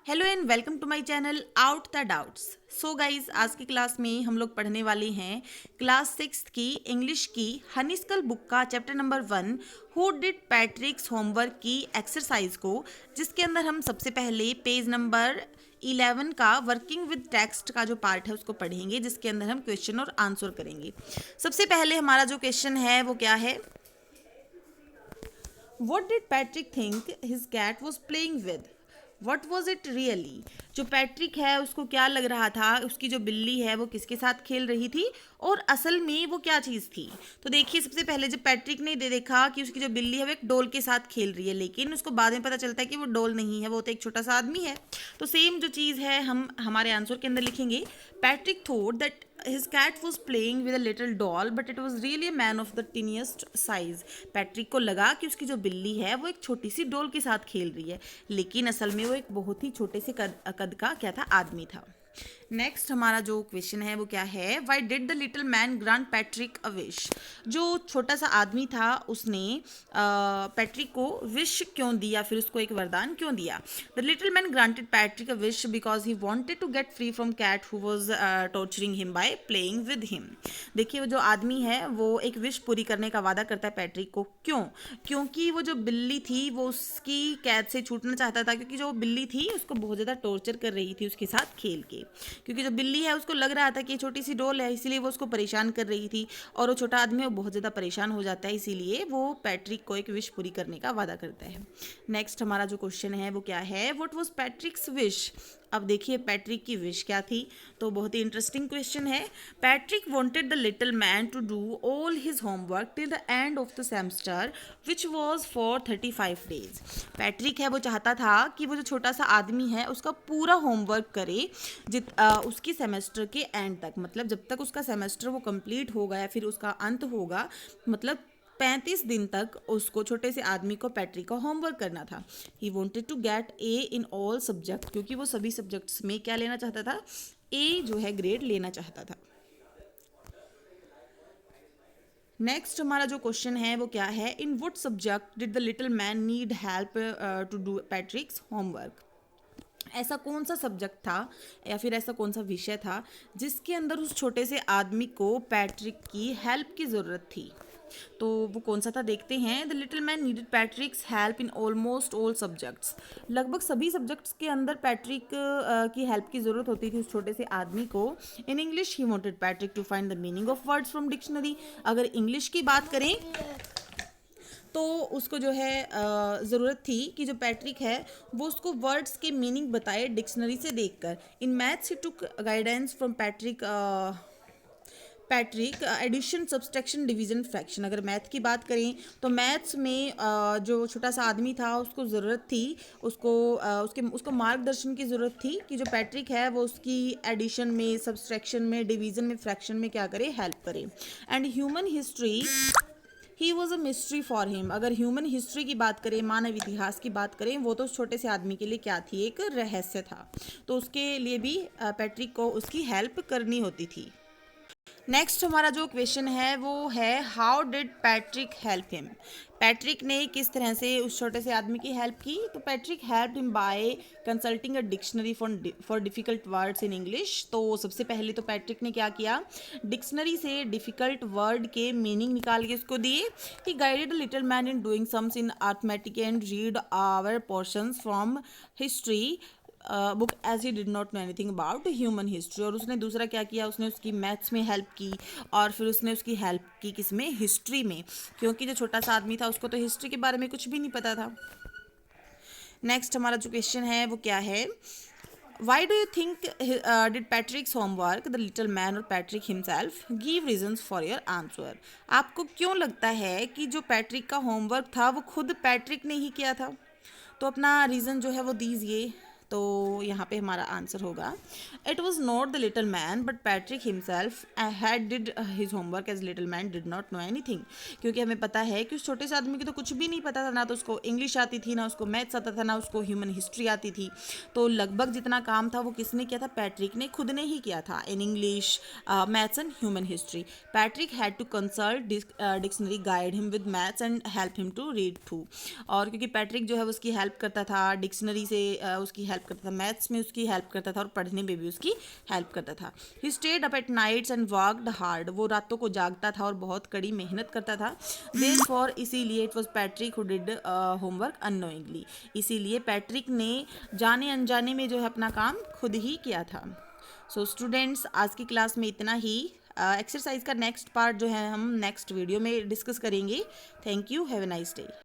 Hello and welcome to my channel out the doubts. So guys, आज की class में हम लोग पढ़ने वाले हैं क्लास सिक्स की इंग्लिश की हनीस्कल बुक का chapter number 1 who did Patrick's homework की एक्सरसाइज को, जिसके अंदर हम सबसे पहले पेज नंबर 11 का वर्किंग विद टेक्स्ट का जो पार्ट है उसको पढ़ेंगे, जिसके अंदर हम क्वेश्चन और आंसर करेंगे। सबसे पहले हमारा जो क्वेश्चन है वो क्या है? What did Patrick think his cat was playing with? What was it really? जो पैट्रिक है उसको क्या लग रहा था उसकी जो बिल्ली है वो किसके साथ खेल रही थी और असल में वो क्या चीज़ थी। तो देखिए, सबसे पहले जब पैट्रिक ने देखा कि उसकी जो बिल्ली है वो एक डॉल के साथ खेल रही है, लेकिन उसको बाद में पता चलता है कि वो डॉल नहीं है, वो तो एक छोटा सा आदमी है। तो सेम जो चीज़ है हम हमारे आंसर के अंदर लिखेंगे। Patrick thought that his cat was playing with a little doll but it was really a man of the tiniest size। Patrick को लगा कि उसकी जो बिल्ली है वो एक छोटी सी डॉल के साथ खेल रही है, लेकिन असल में वो एक बहुत ही छोटे से कद का क्या था, आदमी था। नेक्स्ट हमारा जो क्वेश्चन है वो क्या है? Why did the little man grant Patrick a wish? जो छोटा सा आदमी था उसने पैट्रिक को विश क्यों दिया, फिर उसको एक वरदान क्यों दिया? The little man granted Patrick a wish because he wanted to get free from cat who was torturing him by playing with him. देखिए, वो जो आदमी है वो एक विश पूरी करने का वादा करता है पैट्रिक को। क्यों? क्योंकि वो जो बिल्ली थी वो उसकी कैद से छूटना चाहता था, क्योंकि जो बिल्ली थी उसको बहुत ज़्यादा टॉर्चर कर रही थी उसके साथ खेल के। क्योंकि जो बिल्ली है उसको लग रहा था कि ये छोटी सी डॉल है, इसीलिए वो उसको परेशान कर रही थी, और वो छोटा आदमी वो बहुत ज़्यादा परेशान हो जाता है, इसीलिए वो पैट्रिक को एक विश पूरी करने का वादा करता है। नेक्स्ट हमारा जो क्वेश्चन है वो क्या है? What was Patrick's wish? अब देखिए पैट्रिक की विश क्या थी, तो बहुत ही इंटरेस्टिंग क्वेश्चन है। Patrick wanted the little man to do all his homework till the end of the semester which was for 35 days. Patrick है वो चाहता था कि वो जो छोटा सा आदमी है उसका पूरा होमवर्क करे उसकी सेमेस्टर के एंड तक, मतलब जब तक उसका सेमेस्टर वो कंप्लीट होगा या फिर उसका अंत होगा, मतलब 35 दिन तक उसको, छोटे से आदमी को, पैट्रिक का होमवर्क करना था। He wanted to get A in all subject, क्योंकि वो सभी सब्जेक्ट्स में क्या लेना चाहता था? ए जो है ग्रेड लेना चाहता था। नेक्स्ट हमारा जो क्वेश्चन है वो क्या है? In would subject did the little man need help to do Patrick's homework? ऐसा कौन सा सब्जेक्ट था या फिर ऐसा कौन सा विषय था जिसके अंदर उस छोटे से आदमी को पैट्रिक की हेल्प की ज़रूरत थी? तो वो कौन सा था, देखते हैं। The little man needed पैट्रिक्स help in almost all subjects. लगभग सभी सब्जेक्ट्स के अंदर पैट्रिक की हेल्प की ज़रूरत होती थी उस छोटे से आदमी को। In English he wanted Patrick to find the meaning of words from dictionary. अगर इंग्लिश की बात करें तो उसको जो है ज़रूरत थी कि जो पैट्रिक है वो उसको वर्ड्स के मीनिंग बताए डिक्शनरी से देखकर। In maths he took guidance from Patrick addition, subtraction, division, fraction. अगर मैथ की बात करें तो मैथ्स में जो छोटा सा आदमी था उसको ज़रूरत थी, उसको मार्गदर्शन की ज़रूरत थी कि जो पैट्रिक है वो उसकी एडिशन में, सब्सट्रैक्शन में, डिवीजन में, फ्रैक्शन में क्या करे, हेल्प करे। And human history he was a mystery for him. अगर ह्यूमन हिस्ट्री की बात करें, मानव इतिहास की बात करें, वो तो उस छोटे से आदमी के लिए क्या थी, एक रहस्य था। तो उसके लिए भी पैट्रिक को उसकी हेल्प करनी होती थी। नेक्स्ट हमारा जो क्वेश्चन है वो है how did Patrick help him? Patrick ने किस तरह से उस छोटे से आदमी की हेल्प की? तो Patrick help him by consulting a dictionary for difficult words in English. तो सबसे पहले तो पैट्रिक ने क्या किया, डिक्शनरी से डिफ़िकल्ट वर्ड के मीनिंग निकाल के उसको दिए। He guided a little man in doing sums in arithmetic and read our portions from history book as he did not know anything about human history. और उसने दूसरा क्या किया, उसने उसकी मैथ्स में हेल्प की, और फिर उसने उसकी हेल्प की किस में, हिस्ट्री में, क्योंकि जो छोटा सा आदमी था उसको तो हिस्ट्री के बारे में कुछ भी नहीं पता था। नेक्स्ट हमारा जो क्वेश्चन है वो क्या है? Why do you think did Patrick's homework the little man और Patrick himself? Give reasons for your answer. आपको क्यों लगता है कि जो पैट्रिक का होमवर्क था वो खुद पैट्रिक ने ही किया था? तो अपना रीज़न जो है वो दीजिए। तो यहाँ पे हमारा आंसर होगा it was not the little man but Patrick himself had did his homework as little man did not know anything. क्योंकि हमें पता है कि उस छोटे से आदमी की तो कुछ भी नहीं पता था, ना तो उसको इंग्लिश आती थी, ना उसको मैथ्स आता था, ना उसको ह्यूमन हिस्ट्री आती थी। तो लगभग जितना काम था वो किसने किया था, पैट्रिक ने खुद ने ही किया था in English, maths and human history. Patrick had to consult dictionary, guide him with maths and help him to read too. और क्योंकि पैट्रिक जो है उसकी हेल्प करता था, डिक्शनरी से उसकी हेल्प करता था, मैथ्स में उसकी हेल्प करता था और पढ़ने में भी उसकी हेल्प करता था। He stayed up at nights and worked hard, वो रातों को जागता था और बहुत कड़ी मेहनत करता था। देयरफॉर, इसीलिए it was Patrick who did homework unknowingly, इसीलिए पैट्रिक ने जाने अनजाने में जो है अपना काम खुद ही किया था। सो स्टूडेंट्स, आज की क्लास में इतना ही। एक्सरसाइज का नेक्स्ट पार्ट जो है हम नेक्स्ट वीडियो में डिस्कस करेंगे। Thank you, have a nice day.